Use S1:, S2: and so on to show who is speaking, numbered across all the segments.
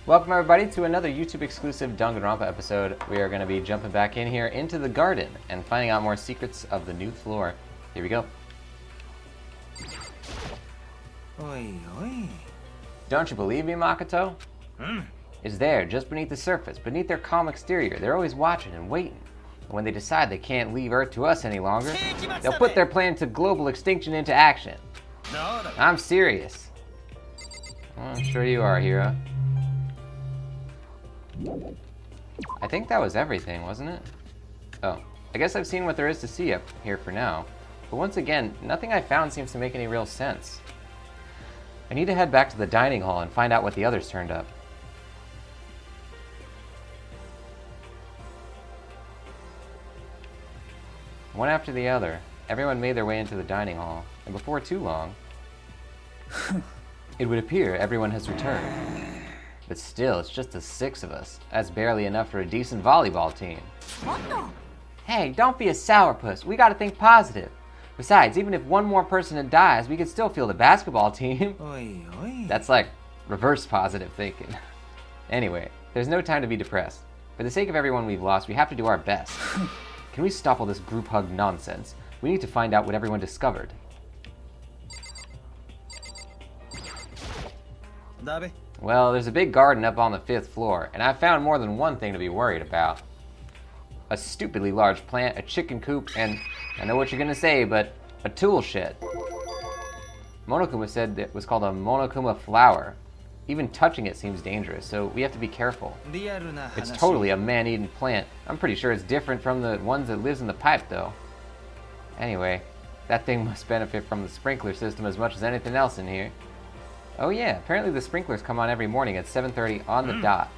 S1: Welcome everybody to another YouTube exclusive Danganronpa episode. We are going to be jumping back in here into the garden and finding out more secrets of the new floor. Here we go.
S2: Oi, oi.
S1: Don't you believe me, Makoto? It's there, just beneath the surface, beneath their calm exterior. They're always watching and waiting. And when they decide they can't leave Earth to us any longer, they'll put their plan to global extinction into action. I'm serious. I'm sure you are, Hiro. I think that was everything, wasn't it? Oh, I guess I've seen what there is to see up here for now. But once again, nothing I found seems to make any real sense. I need to head back to the dining hall and find out what the others turned up. One after the other, everyone made their way into the dining hall, and before too long, it would appear everyone has returned. But still, it's just the 6 of us. That's barely enough for a decent volleyball team. Hey, don't be a sourpuss. We gotta think positive. Besides, even if one more person dies, we could still field the basketball team.
S2: Oi, oi.
S1: That's like reverse positive thinking. Anyway, there's no time to be depressed. For the sake of everyone we've lost, we have to do our best. Can we stop all this group hug nonsense? We need to find out what everyone discovered.
S2: Dabe.
S1: Well, there's a big garden up on the 5th floor, and I've found more than one thing to be worried about. A stupidly large plant, a chicken coop, and I know what you're gonna say, but a tool shed. Monokuma said it was called a Monokuma flower. Even touching it seems dangerous, so we have to be careful. It's totally a man-eating plant. I'm pretty sure it's different from the ones that lives in the pipe, though. Anyway, that thing must benefit from the sprinkler system as much as anything else in here. Oh yeah, apparently the sprinklers come on every morning at 7:30 on the dot.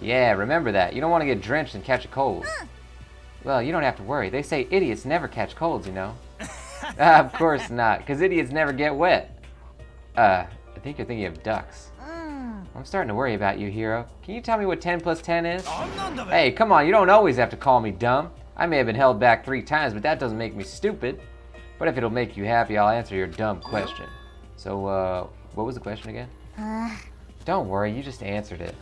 S1: Yeah, remember that. You don't want to get drenched and catch a cold. Well, you don't have to worry. They say idiots never catch colds, you know. Of course not, because idiots never get wet. I think you're thinking of ducks. I'm starting to worry about you, Hiro. Can you tell me what 10 plus 10 is? Hey, come on, you don't always have to call me dumb. I may have been held back 3 times, but that doesn't make me stupid. But if it'll make you happy, I'll answer your dumb question. So, what was the question again? Don't worry, you just answered it.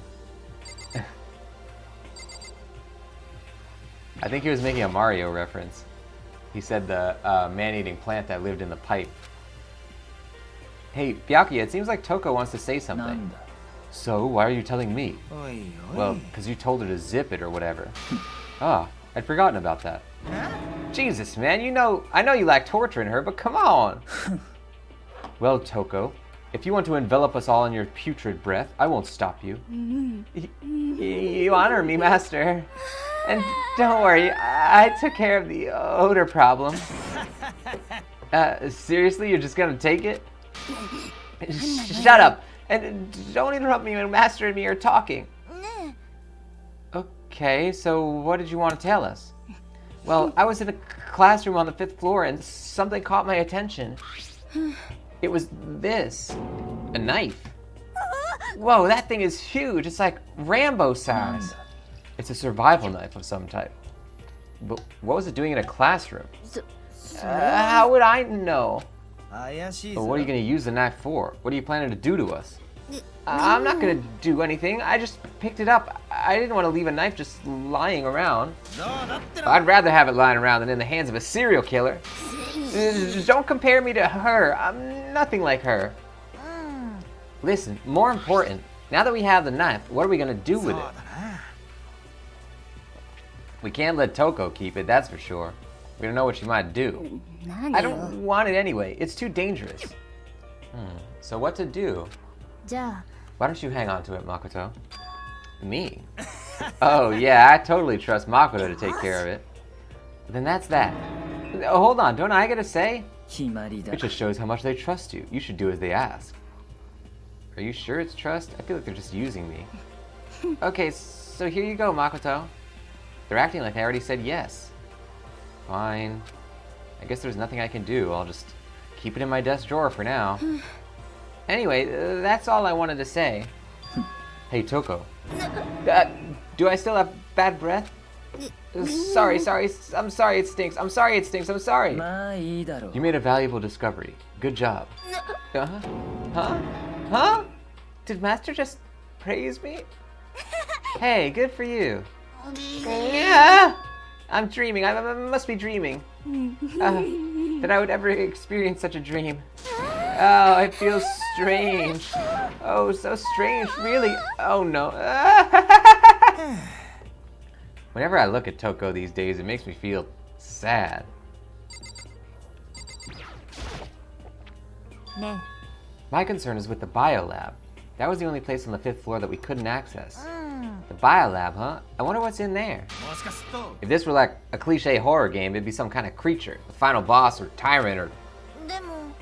S1: I think he was making a Mario reference. He said the man-eating plant that lived in the pipe. Hey, Byakuya, it seems like Toko wants to say something. So, why are you telling me?
S2: Oi, oi.
S1: Well, because you told her to zip it or whatever. Ah, I'd forgotten about that. Jesus, man, I know you like torturing her, but come on. Well, Toko, if you want to envelop us all in your putrid breath, I won't stop you. You honor me, Master. And don't worry, I took care of the odor problem. Seriously, you're just gonna take it? Shut up! And don't interrupt me when Master and me are talking. Okay, so what did you want to tell us? Well, I was in a classroom on the 5th floor and something caught my attention. It was this. A knife. Whoa, that thing is huge. It's like Rambo size. It's a survival knife of some type. But what was it doing in a classroom? How would I know? But what are you going to use the knife for? What are you planning to do to us? I'm not going to do anything. I just picked it up. I didn't want to leave a knife just lying around. I'd rather have it lying around than in the hands of a serial killer. Don't compare me to her. I'm nothing like her. Listen, more important, now that we have the knife, what are we going to do with it? We can't let Toko keep it, that's for sure. We don't know what she might do. I don't want it anyway. It's too dangerous. So what to do? Why don't you hang on to it, Makoto? Me? Oh yeah, I totally trust Makoto to take care of it. Then that's that. Oh, hold on, don't I get a say? It just shows how much they trust you. You should do as they ask. Are you sure it's trust? I feel like they're just using me. Okay, so here you go, Makoto. They're acting like I already said yes. Fine. I guess there's nothing I can do. I'll just keep it in my desk drawer for now. Anyway, that's all I wanted to say. Hey, Toko. Do I still have bad breath? Sorry. I'm sorry it stinks. I'm sorry. You made a valuable discovery. Good job. Huh? Did Master just praise me? Hey, good for you. Yeah, I'm dreaming. I must be dreaming. That I would ever experience such a dream. Oh, it feels strange. Oh, so strange, really. Oh no. Whenever I look at Toko these days, it makes me feel sad.
S3: No.
S1: My concern is with the biolab. That was the only place on the 5th floor that we couldn't access. The biolab, huh? I wonder what's in there. If this were like a cliche horror game, it'd be some kind of creature, the final boss or tyrant or...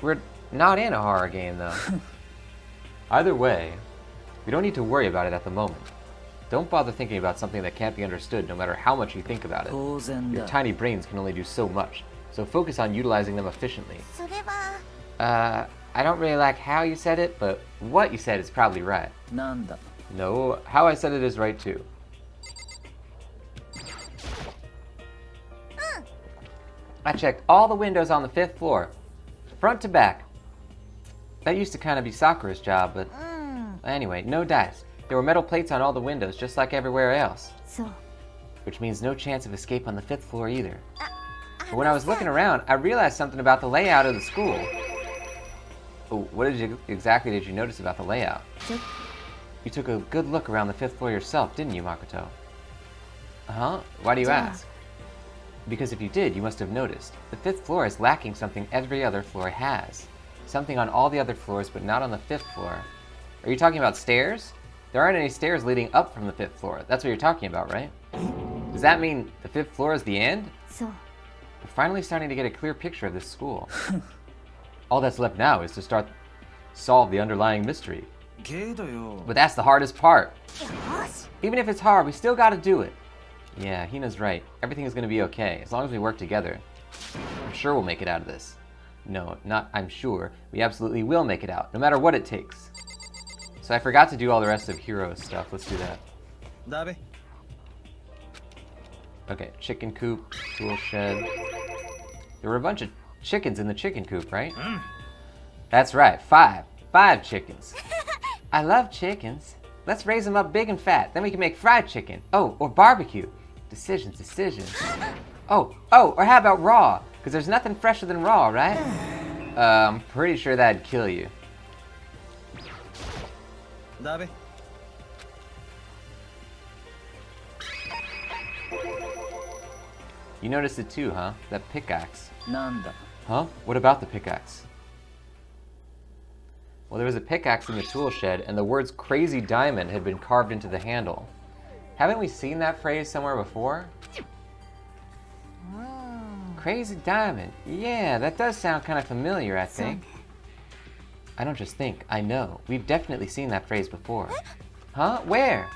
S1: We're not in a horror game though. Either way, we don't need to worry about it at the moment. Don't bother thinking about something that can't be understood no matter how much you think about it. Your tiny brains can only do so much, so focus on utilizing them efficiently. I don't really like how you said it, but what you said is probably right. No, how I said it is right too. I checked all the windows on the 5th floor, front to back. That used to kind of be Sakura's job, but anyway, no dice. There were metal plates on all the windows, just like everywhere else. Which means no chance of escape on the 5th floor either. But when I was looking around, I realized something about the layout of the school. Oh, what exactly did you notice about the layout? You took a good look around the 5th floor yourself, didn't you, Makoto? Uh-huh. Why do you ask? Because if you did, you must have noticed. The 5th floor is lacking something every other floor has. Something on all the other floors, but not on the 5th floor. Are you talking about stairs? There aren't any stairs leading up from the 5th floor. That's what you're talking about, right? Does that mean the 5th floor is the end? We're finally starting to get a clear picture of this school. All that's left now is to solve the underlying mystery. But that's the hardest part. Even if it's hard, we still gotta do it. Yeah, Hina's right. Everything is gonna be okay, as long as we work together. I'm sure we'll make it out of this. No, not I'm sure. We absolutely will make it out, no matter what it takes. So I forgot to do all the rest of Hiro's stuff. Let's do that. Okay, chicken coop, tool shed. There were a bunch of chickens in the chicken coop, right? That's right, 5. 5 chickens. I love chickens. Let's raise them up big and fat. Then we can make fried chicken. Oh, or barbecue. Decisions. Oh, or how about raw? Because there's nothing fresher than raw, right? I'm pretty sure that'd kill you. You noticed it too, huh? That pickaxe. Huh? What about the pickaxe? Well, there was a pickaxe in the tool shed, and the words Crazy Diamond had been carved into the handle. Haven't we seen that phrase somewhere before? Crazy Diamond. Yeah, that does sound kind of familiar, I think. I don't just think, I know. We've definitely seen that phrase before. Huh? Where?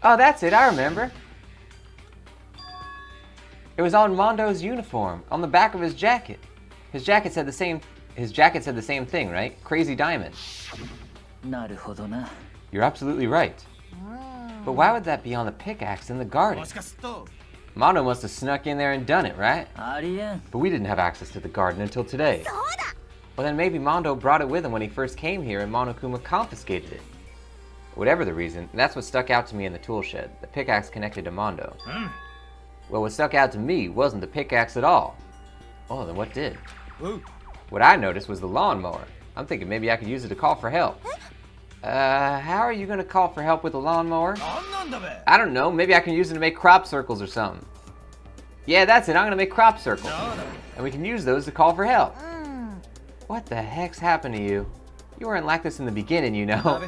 S1: Oh, that's it, I remember. It was on Mondo's uniform, on the back of his jacket. His jacket said the same thing, right? Crazy Diamond. You're absolutely right. But why would that be on the pickaxe in the garden? Mondo must have snuck in there and done it, right? But we didn't have access to the garden until today. Well, then maybe Mondo brought it with him when he first came here and Monokuma confiscated it. Whatever the reason, that's what stuck out to me in the tool shed, the pickaxe connected to Mondo. Well, what stuck out to me wasn't the pickaxe at all. Oh, then what did? What I noticed was the lawnmower. I'm thinking maybe I could use it to call for help. How are you gonna call for help with a lawnmower? I don't know, maybe I can use it to make crop circles or something. Yeah, that's it, I'm gonna make crop circles. And we can use those to call for help. What the heck's happened to you? You weren't like this in the beginning, you know.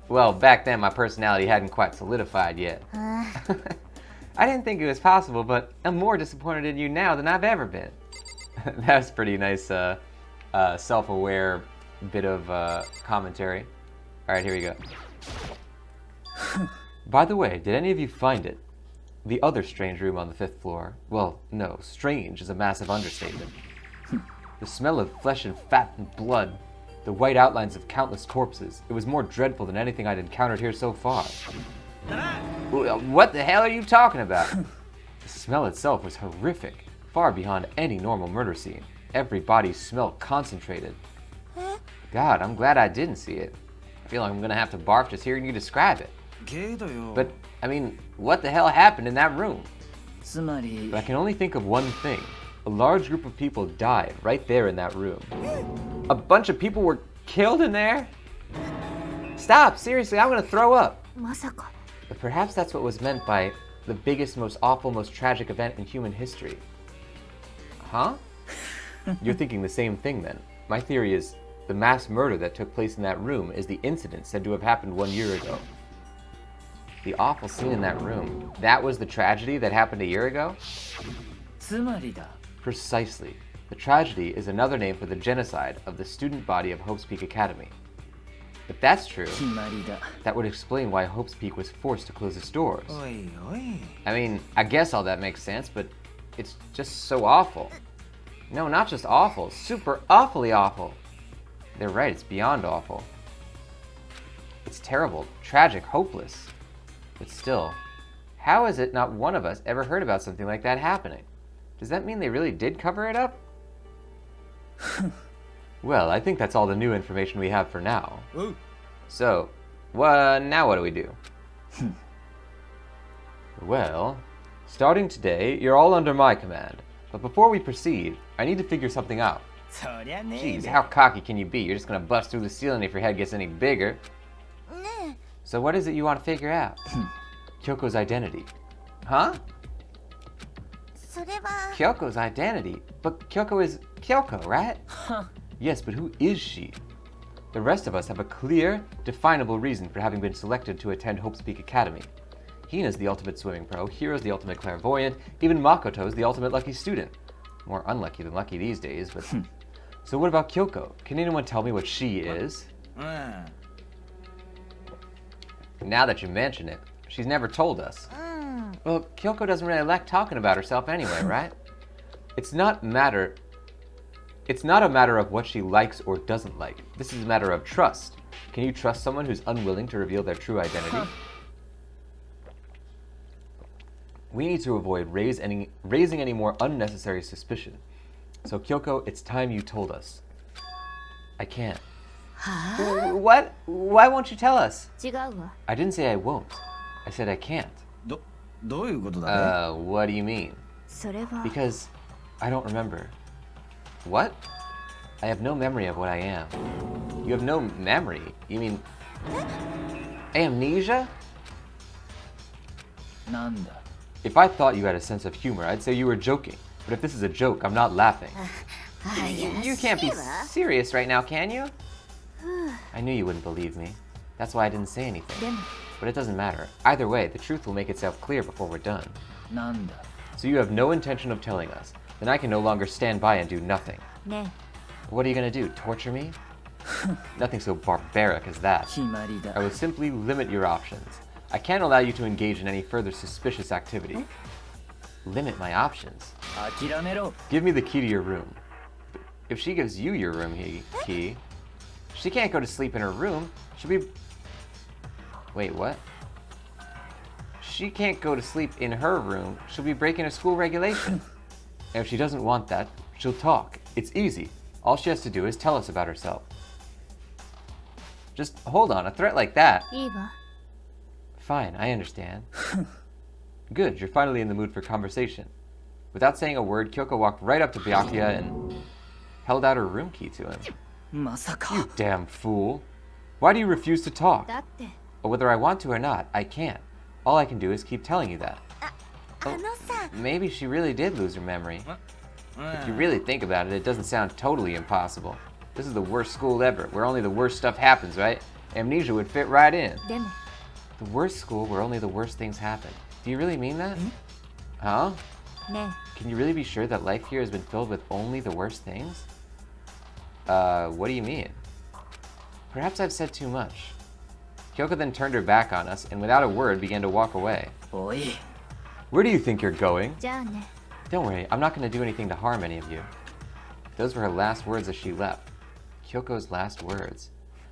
S1: Well, back then my personality hadn't quite solidified yet. I didn't think it was possible, but I'm more disappointed in you now than I've ever been. That was pretty nice, self-aware bit of commentary. All right, here we go. By the way, did any of you find it? The other strange room on the 5th floor. Well, no, strange is a massive understatement. The smell of flesh and fat and blood. The white outlines of countless corpses. It was more dreadful than anything I'd encountered here so far. What the hell are you talking about? The smell itself was horrific, far beyond any normal murder scene. Every body smelled concentrated. God, I'm glad I didn't see it. I feel like I'm gonna have to barf just hearing you describe it.
S2: けどよ
S1: But, I mean, what the hell happened in that room?
S3: つまり
S1: But I can only think of one thing. A large group of people died right there in that room. A bunch of people were killed in there? Stop, seriously, I'm gonna throw up.
S4: まさか
S1: But perhaps that's what was meant by the biggest, most awful, most tragic event in human history. Huh? You're thinking the same thing then. My theory is the mass murder that took place in that room is the incident said to have happened 1 year ago. The awful scene in that room, that was the tragedy that happened a year ago?
S3: つまりだ
S1: Precisely. The tragedy is another name for the genocide of the student body of Hope's Peak Academy. If that's true,
S3: 決まりだ
S1: that would explain why Hope's Peak was forced to close its doors.
S2: おいおい
S1: I mean, I guess all that makes sense, but it's just so awful. No, not just awful, super awfully awful. They're right, it's beyond awful. It's terrible, tragic, hopeless. But still, how is it not one of us ever heard about something like that happening? Does that mean they really did cover it up? Well, I think that's all the new information we have for now.
S2: おう
S1: So, now what do we do? Well, starting today, you're all under my command. But before we proceed, I need to figure something out.
S2: そりゃねえ
S1: Jeez,
S2: べ
S1: how cocky can you be? You're just gonna bust through the ceiling if your head gets any bigger.
S4: ね
S1: So what is it you want to figure out? Kyoko's identity. Huh?
S4: えそれは
S1: Kyoko's identity? But Kyoko is Kyoko, right? Yes, but who is she? The rest of us have a clear, definable reason for having been selected to attend Hope's Peak Academy. Hina's the ultimate swimming pro, Hiro's the ultimate clairvoyant, even Makoto's the ultimate lucky student. More unlucky than lucky these days, but... So what about Kyoko? Can anyone tell me what she is?
S2: うん
S1: Now that you mention it, she's never told us.
S4: うん
S1: Well, Kyoko doesn't really like talking about herself anyway, right? It's not a matter of what she likes or doesn't like. This is a matter of trust. Can you trust someone who's unwilling to reveal their true identity? We need to avoid raising any more unnecessary suspicion. So Kyoko, it's time you told us. I can't. What? Why won't you tell us?
S4: 違うわ
S1: I didn't say I won't. I said I can't.
S2: どういうことだね
S1: What do you mean?
S4: それは
S1: Because I don't remember. What? I have no memory of what I am. You have no memory? You mean amnesia?
S3: なんだ
S1: If I thought you had a sense of humor, I'd say you were joking. But if this is a joke, I'm not laughing.
S4: 怪しいわ
S1: You can't be serious right now, can you? I knew you wouldn't believe me. That's why I didn't say anything.
S4: でも
S1: But it doesn't matter. Either way, the truth will make itself clear before we're done.
S3: なんだ
S1: So you have no intention of telling us. Then I can no longer stand by and do nothing.
S4: ね
S1: What are you gonna do? Torture me? Nothing so barbaric as that.
S3: 決まりだ
S1: I will simply limit your options. I can't allow you to engage in any further suspicious activity. Limit my options?
S3: 諦めろ
S1: Give me the key to your room. If she gives you your room key, she can't go to sleep in her room. She'll be... Wait, what? She can't go to sleep in her room. She'll be breaking a school regulation. And if she doesn't want that, she'll talk. It's easy. All she has to do is tell us about herself. Just hold on, a threat like that.
S4: いいわ
S1: Fine, I understand. Good, you're finally in the mood for conversation. Without saying a word, Kyoko walked right up to Byakuya and held out her room key to him.
S3: まさか
S1: Damn fool. Why do you refuse to talk?
S4: だって
S1: But whether I want to or not, I can't. All I can do is keep telling you that.
S4: あのさ
S1: Maybe she really did lose her memory.
S2: うん
S1: If you really think about it, it doesn't sound totally impossible. This is the worst school ever, where only the worst stuff happens, right? Amnesia would fit right in.
S4: でも
S1: The worst school where only the worst things happen. Do you really mean that? Huh?
S4: ね
S1: Can you really be sure that life here has been filled with only the worst things? What do you mean? Perhaps I've said too much. Kyoko then turned her back on us and without a word began to walk away.
S3: おい
S1: Where do you think you're going?
S4: じゃあね
S1: Don't worry, I'm not going to do anything to harm any of you. Those were her last words as she left. Kyoko's last words.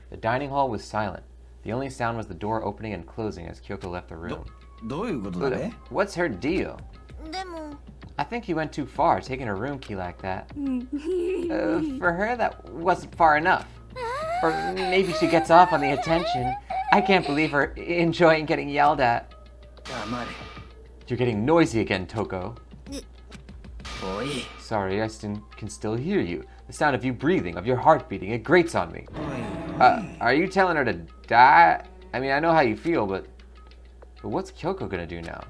S1: The dining hall was silent. The only sound was the door opening and closing as Kyoko left the room.
S2: どういうことだね
S1: What's her deal?
S4: でも
S1: I think you went too far taking her room key like that. For her, that wasn't far enough. Or maybe she gets off on the attention. I can't believe her enjoying getting yelled at.
S3: 黙れ
S1: You're getting noisy again, Toko.
S3: おい
S1: Sorry, I can still hear you. The sound of you breathing, of your heart beating, it grates on me. Are you telling her to die? I mean, I know how you feel, but what's Kyoko gonna do now?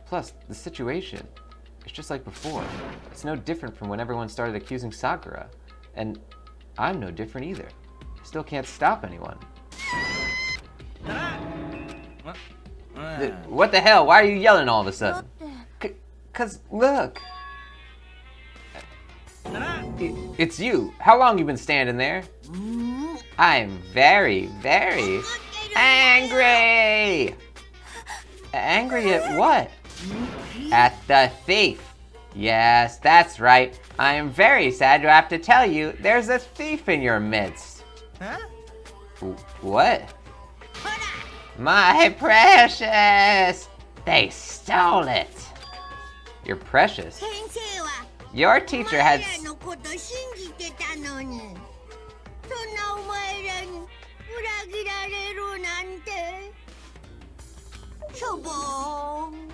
S1: Plus, the situation, it's just like before. It's no different from when everyone started accusing Sakura. And I'm no different either. I still can't stop anyone. What the hell? Why are you yelling all of a
S4: だっ
S1: sudden?
S4: て
S1: Cause look. It's you. How long you been standing there? I'm very, very angry. Angry at what? At the thief. Yes, that's right. I am very sad to have to tell you there's a thief in your midst.
S2: Huh?
S1: What? My precious! They stole it. Your precious?
S4: 先生は
S1: Your teacher had
S4: お前らのこと信じてたのに、そんなお前らに裏切られるなんてしょぼーん。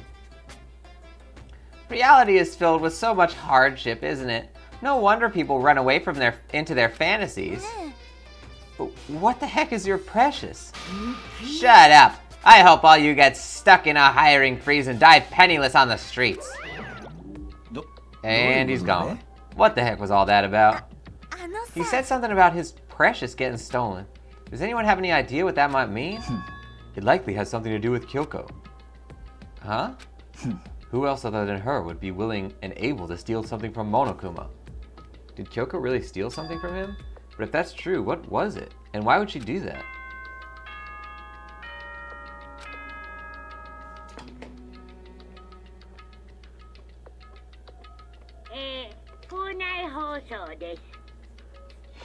S1: Reality is filled with so much hardship, isn't it? No wonder people run away from into their fantasies.
S4: ね
S1: But what the heck is your precious? Shut up! I hope all you get stuck in a hiring freeze and die penniless on the streets. And he's gone. What the heck was all that about?
S4: あの
S1: He
S4: さ
S1: said something about his precious getting stolen. Does anyone have any idea what that might mean? It likely has something to do with Kyoko. Huh? Who else other than her would be willing and able to steal something from Monokuma? Did Kyoko really steal something from him? But if that's true, what was it? And why would she do that?
S5: 校内放送です。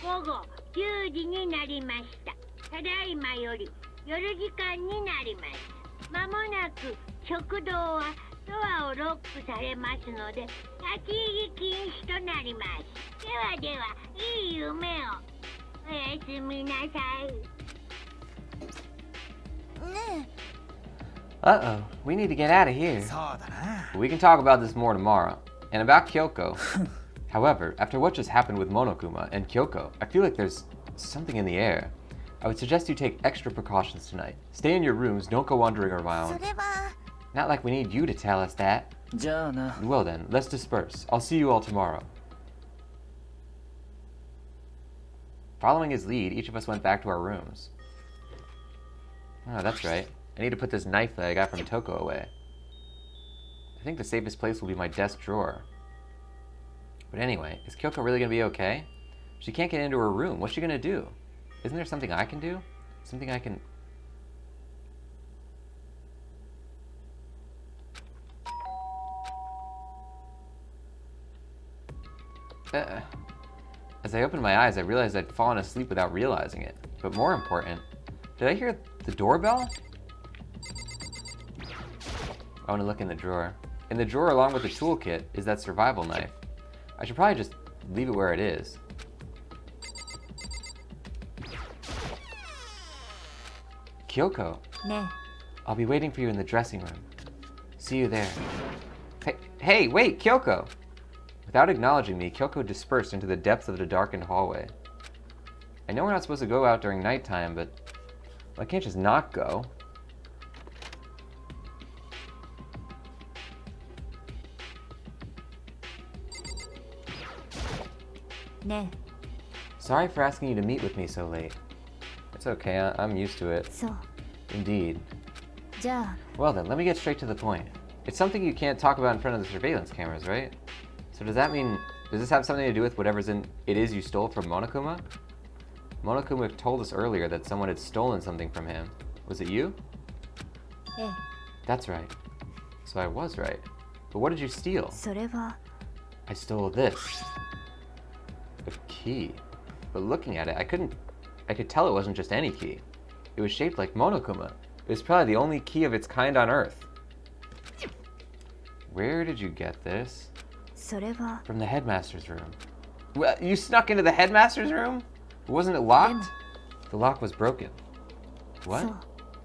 S5: 午後10時になりました。ただいまより夜時間になります。まもなく食堂はドアをロックされますので、立ち入り禁止となります。ではでは、いい夢を。おやすみなさい。
S4: ね
S1: Uh-oh, we need to get out of here.
S2: そうだな
S1: We can talk about this more tomorrow. And about Kyoko. However, after what just happened with Monokuma and Kyoko, I feel like there's something in the air. I would suggest you take extra precautions tonight. Stay in your rooms, don't go wandering
S4: そ
S1: around.
S4: れは
S1: Not like we need you to tell us that.
S3: じゃあな
S1: Well then, let's disperse. I'll see you all tomorrow. Following his lead, each of us went back to our rooms. Oh, that's right. I need to put this knife that I got from Toko away. I think the safest place will be my desk drawer. But anyway, is Kyoko really gonna be okay? She can't get into her room. What's she gonna do? Isn't there something I can do? Something I can... As I opened my eyes, I realized I'd fallen asleep without realizing it. But more important, did I hear the doorbell? I want to look in the drawer. In the drawer along with the toolkit is that survival knife. I should probably just leave it where it is. Kyoko,
S4: ね
S1: I'll be waiting for you in the dressing room. See you there. Hey, wait, Kyoko! Without acknowledging me, Kyoko dispersed into the depths of the darkened hallway. I know we're not supposed to go out during nighttime, but I can't just not go.
S4: ね
S1: Sorry for asking you to meet with me so late. It's okay, I'm used to it.
S4: そう
S1: Indeed.
S4: じゃあ
S1: Well then, let me get straight to the point. It's something you can't talk about in front of the surveillance cameras, right? So does that mean, does this have something to do with whatever's in it is you stole from Monokuma? Monokuma told us earlier that someone had stolen something from him. Was it you?
S4: ええ
S1: That's right. So I was right. But what did you steal?
S4: それは
S1: I stole this. A key. But looking at it, I could tell it wasn't just any key. It was shaped like Monokuma. It was probably the only key of its kind on Earth. Where did you get this?
S4: それは
S1: From the headmaster's room. Well, you snuck into the headmaster's room? Wasn't it locked? The lock was broken. What?
S6: そう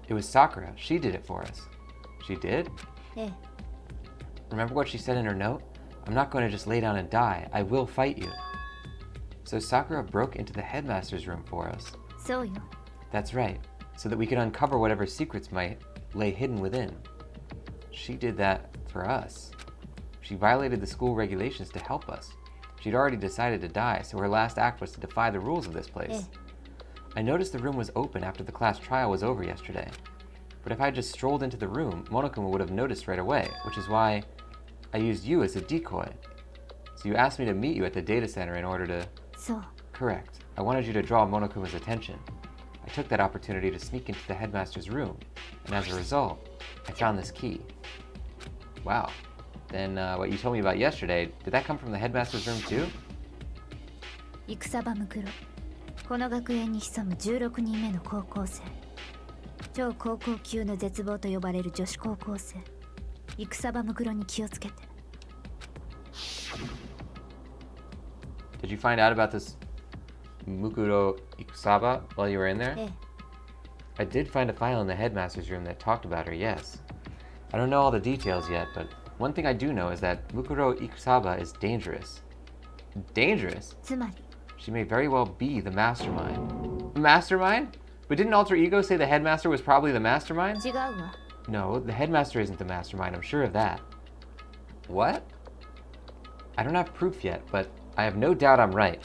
S1: It was Sakura. She did it for us. She did?
S6: ええ
S1: Remember what she said in her note? I'm not going to just lay down and die. I will fight you. So Sakura broke into the headmaster's room for us.
S6: そうよ
S1: That's right. So that we could uncover whatever secrets might lay hidden within. She did that for us. She violated the school regulations to help us. She'd already decided to die, so her last act was to defy the rules of this place. I noticed the room was open after the class trial was over yesterday. But if I had just strolled into the room, Monokuma would have noticed right away, which is why I used you as a decoy. So you asked me to meet you at the data center in order to...
S6: そう
S1: Correct. I wanted you to draw Monokuma's attention. I took that opportunity to sneak into the headmaster's room, and as a result, I found this key. Wow. Then what you told me about yesterday, did that come from the headmaster's room too?
S6: 戦場ムクロこの学園に潜む16人目の高校生超高校級の絶望と呼ばれる女子高校生戦場ムクロに気をつけて
S1: Did you find out about this Mukuro Ikusaba while you were in there?
S6: ええ
S1: I did find a file in the headmaster's room that talked about her, yes. I don't know all the details yet, but one thing I do know is that Mukuro Ikusaba is dangerous. Dangerous?
S6: つまり
S1: She may very well be the mastermind. Mastermind? But didn't Alter Ego say the headmaster was probably the mastermind?
S6: 違うわ
S1: No, the headmaster isn't the mastermind, I'm sure of that. What? I don't have proof yet, but I have no doubt I'm right.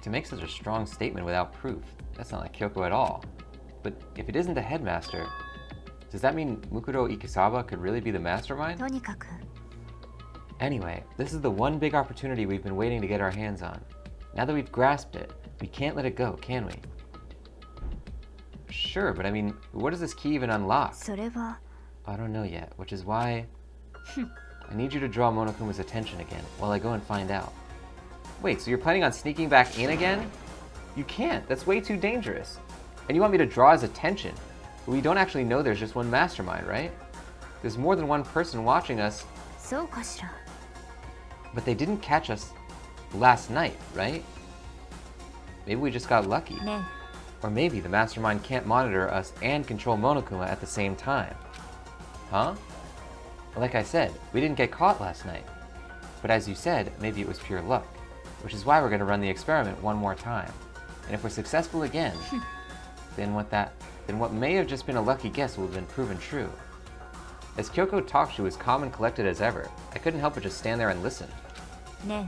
S1: To make such a strong statement without proof, that's not like Kyoko at all. But if it isn't the headmaster, does that mean Mukuro Ikusaba could really be the mastermind?
S6: とにかく
S1: Anyway, this is the one big opportunity we've been waiting to get our hands on. Now that we've grasped it, we can't let it go, can we? Sure, but I mean, what does this key even unlock?
S6: それは
S1: I don't know yet, which is why I need you to draw Monokuma's attention again while I go and find out. Wait, so you're planning on sneaking back in again? You can't, that's way too dangerous. And you want me to draw his attention? But we don't actually know there's just one mastermind, right? There's more than one person watching us,
S6: そうかしら
S1: but they didn't catch us last night, right? Maybe we just got lucky.
S6: ね
S1: Or maybe the mastermind can't monitor us and control Monokuma at the same time. Huh? Well, like I said, we didn't get caught last night. But as you said, maybe it was pure luck, which is why we're going to run the experiment one more time. And if we're successful again, then what may have just been a lucky guess will have been proven true. As Kyoko talked, she was calm and collected as ever. I couldn't help but just stand there and listen.
S6: ね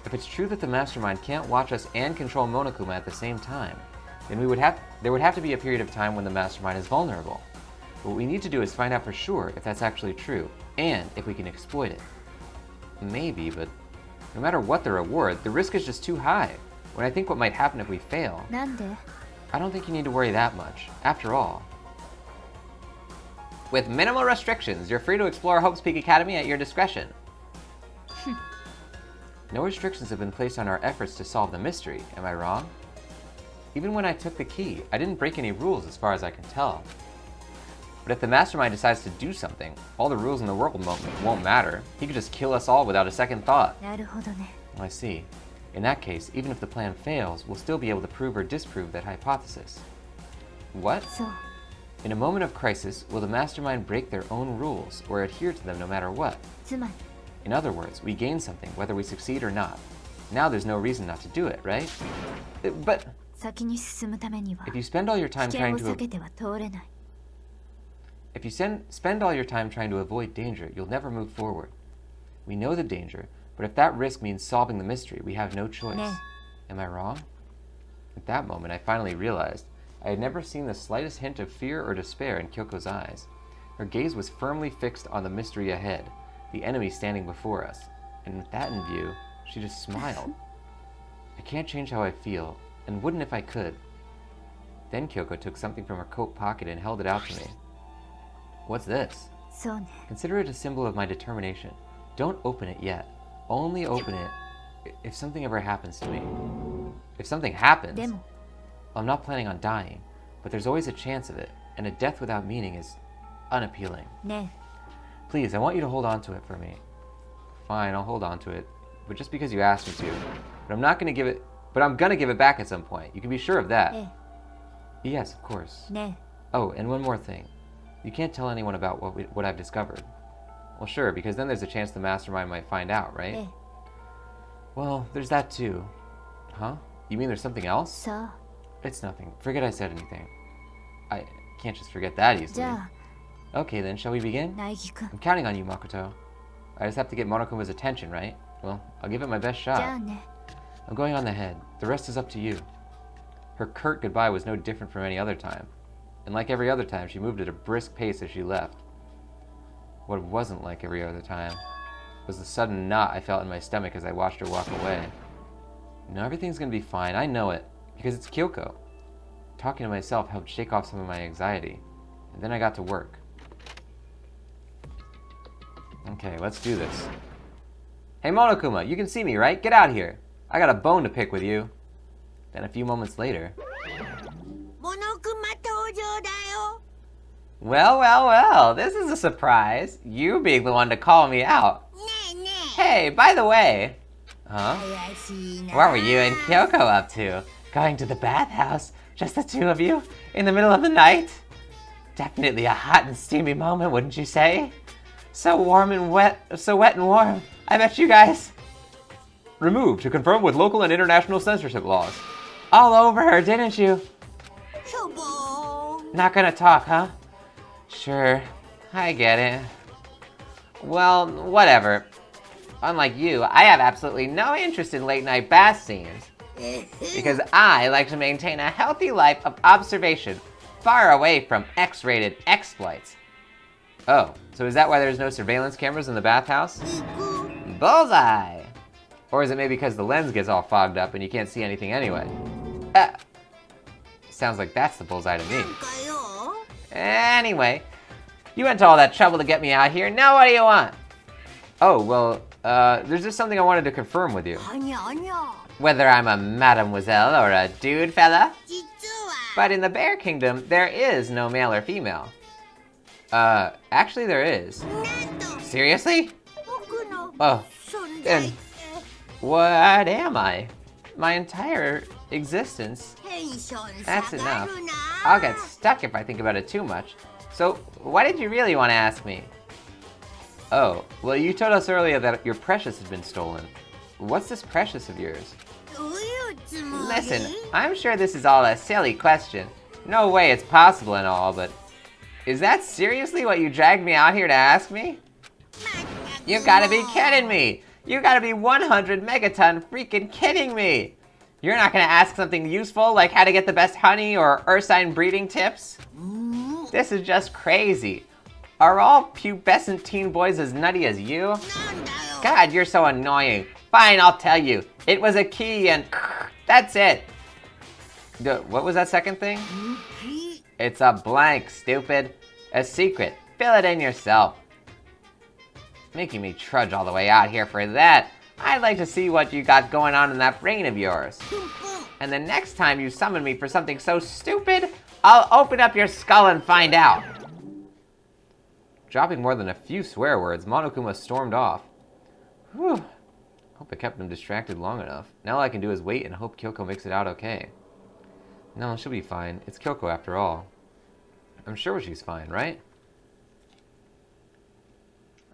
S1: If it's true that the mastermind can't watch us and control Monokuma at the same time, then there would have to be a period of time when the mastermind is vulnerable. What we need to do is find out for sure if that's actually true, and if we can exploit it. Maybe, but no matter what the reward, the risk is just too high. When I think what might happen if we fail,
S6: なんで
S1: I don't think you need to worry that much. After all, with minimal restrictions, you're free to explore Hope's Peak Academy at your discretion. No restrictions have been placed on our efforts to solve the mystery, am I wrong? Even when I took the key, I didn't break any rules as far as I can tell. But if the mastermind decides to do something, all the rules in the world won't matter. He could just kill us all without a second thought.
S6: なるほどね
S1: I see. In that case, even if the plan fails, we'll still be able to prove or disprove that hypothesis. What?
S6: そう
S1: In a moment of crisis, will the mastermind break their own rules or adhere to them no matter what?
S6: つまり
S1: In other words, we gain something whether we succeed or not. Now there's no reason not to do it, right? But
S6: 先に進むためには
S1: if you spend all your
S6: 危
S1: time
S6: 険
S1: trying
S6: を
S1: to
S6: 避けては通れない
S1: if you spend all your time trying to avoid danger, you'll never move forward. We know the danger, but if that risk means solving the mystery, we have no choice.
S6: 네.
S1: Am I wrong? At that moment, I finally realized I had never seen the slightest hint of fear or despair in Kyoko's eyes. Her gaze was firmly fixed on the mystery ahead, the enemy standing before us. And with that in view, she just smiled. I can't change how I feel, and wouldn't if I could. Then Kyoko took something from her coat pocket and held it out to me. What's this?
S6: そうね
S1: Consider it a symbol of my determination. Don't open it yet. Only open it if something ever happens to me. If something happens,
S6: でも
S1: I'm not planning on dying, but there's always a chance of it, and a death without meaning is unappealing.
S6: ね
S1: Please, I want you to hold on to it for me. Fine, I'll hold on to it, but just because you asked me to. But I'm not going to give it But I'm gonna give it back at some point. You can be sure of that.
S6: え
S1: Yes, of course.
S6: えね
S1: Oh, and one more thing. You can't tell anyone about what I've discovered. Well, sure, because then there's a chance the mastermind might find out,
S6: え
S1: right?
S6: ええ
S1: Well, there's that too. Huh? You mean there's something else?
S6: さあ
S1: It's nothing. Forget I said anything. I can't just forget that
S6: じ
S1: easily.
S6: ゃ
S1: Okay, then, shall we begin?
S6: あ苗木くん
S1: I'm counting on you, Makoto. I just have to get Monokuma's attention, right? Well, I'll give it my best
S6: じゃ
S1: shot.
S6: あね
S1: I'm going on the head. The rest is up to you. Her curt goodbye was no different from any other time. And like every other time, she moved at a brisk pace as she left. What wasn't like every other time was the sudden knot I felt in my stomach as I watched her walk away. Now everything's gonna be fine, I know it, because it's Kyoko. Talking to myself helped shake off some of my anxiety. And then I got to work. Okay, let's do this. Hey Monokuma, you can see me, right? Get out here. I got a bone to pick with you. Then a few moments later...
S4: モノクマ登場だよ。
S1: Well, well, well, this is a surprise. You being the one to call me out.
S4: ねえね
S1: Hey, by the way...
S4: え
S1: Huh?
S4: 怪しいな。
S1: What were you and Kyoko up to? Going to the bathhouse? Just the two of you? In the middle of the night? Definitely a hot and steamy moment, wouldn't you say? So warm and wet, so wet and warm. I bet you guys... Removed to confirm with local and international censorship laws. All over her, didn't you?
S4: しょぼーん。
S1: Not gonna talk, huh? Sure, I get it. Well, whatever. Unlike you, I have absolutely no interest in late night bath scenes. Because I like to maintain a healthy life of observation, far away from X-rated exploits. Oh, so is that why there's no surveillance cameras in the bathhouse?
S4: 行く。
S1: Bullseye! Or is it maybe because the lens gets all fogged up and you can't see anything anyway? Sounds like that's the bullseye to me.
S4: なんかよ。
S1: Anyway, you went to all that trouble to get me out here. Now what do you want? Oh, well, there's just something I wanted to confirm with you.
S4: はにゃはにゃ。
S1: Whether I'm a mademoiselle or a dude fella.
S4: 実は。
S1: But in the Bear Kingdom, there is no male or female. Actually there is.
S4: なんと
S1: Seriously?
S4: 僕の
S1: Oh,
S4: 存在って。
S1: what am I? My entire existence.
S4: テンション
S1: That's
S4: 下が
S1: enough.
S4: るな。
S1: I'll get stuck if I think about it too much. So, why did you really want to ask me? Oh, well, you told us earlier that your precious had been stolen. What's this precious of yours?
S4: どういうつもり？
S1: Listen, I'm sure this is all a silly question. No way it's possible and all, but... Is that seriously what you dragged me out here to ask me?
S4: まったく
S1: You gotta be
S4: もう
S1: kidding me! You gotta be 100 megaton freaking kidding me! You're not gonna ask something useful like how to get the best honey or ursine breeding tips?
S4: うーん。
S1: This is just crazy. Are all pubescent teen boys as nutty as you?
S4: なんだよ。
S1: God, you're so annoying. Fine, I'll tell you. It was a key and that's it. What was that second thing?
S4: 木
S1: It's a blank, stupid. A secret. Fill it in yourself. Making me trudge all the way out here for that. I'd like to see what you got going on in that brain of yours.
S4: プンプン。
S1: And the next time you summon me for something so stupid, I'll open up your skull and find out. Dropping more than a few swear words, Monokuma stormed off. Whew. Hope I kept him distracted long enough. Now all I can do is wait and hope Kyoko makes it out okay. No, she'll be fine. It's Kyoko after all. I'm sure she's fine, right?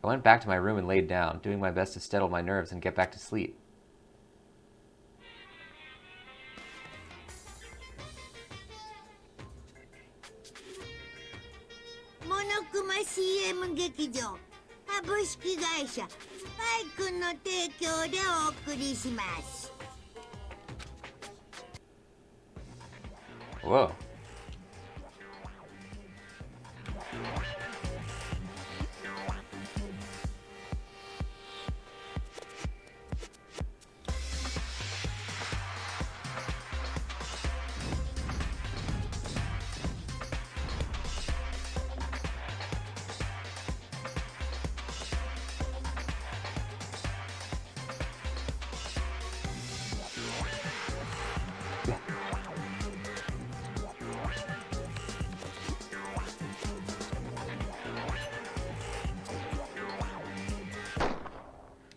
S1: I went back to my room and laid down, doing my best to settle my nerves and get back to sleep.
S4: Monokuma CM 劇場株式会社スパイクの提供でお送りします。
S1: Whoa.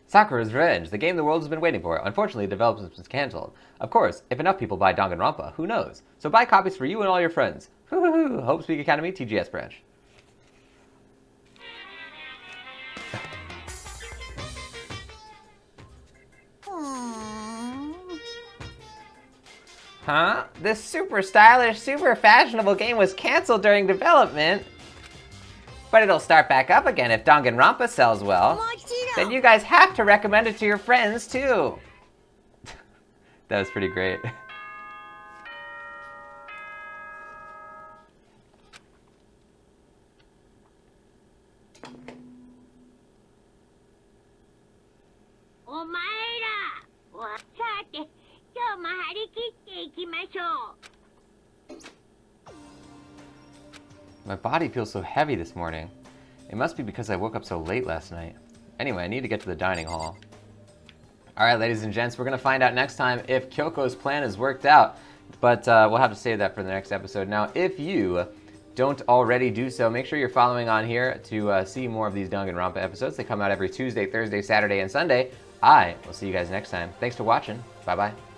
S1: Sakura's Revenge, the game the world has been waiting for. Unfortunately, development was cancelled. Of course, if enough people buy Danganronpa, who knows? So buy copies for you and all your friends. Hoo-hoo-hoo! Hope Speak Academy, TGS branch. Huh? This super stylish, super fashionable game was cancelled during development. But it'll start back up again if Danganronpa sells well. Then you guys have to recommend it to your friends, too. That was pretty great. My body feels so heavy this morning. It must be because I woke up so late last night. Anyway, I need to get to the dining hall. Alright, ladies and gents, we're going to find out next time if Kyoko's plan has worked out. But we'll have to save that for the next episode. Now, if you don't already do so, make sure you're following on here to see more of these Danganronpa episodes. They come out every Tuesday, Thursday, Saturday, and Sunday. I will see you guys next time. Thanks for watching. Bye-bye.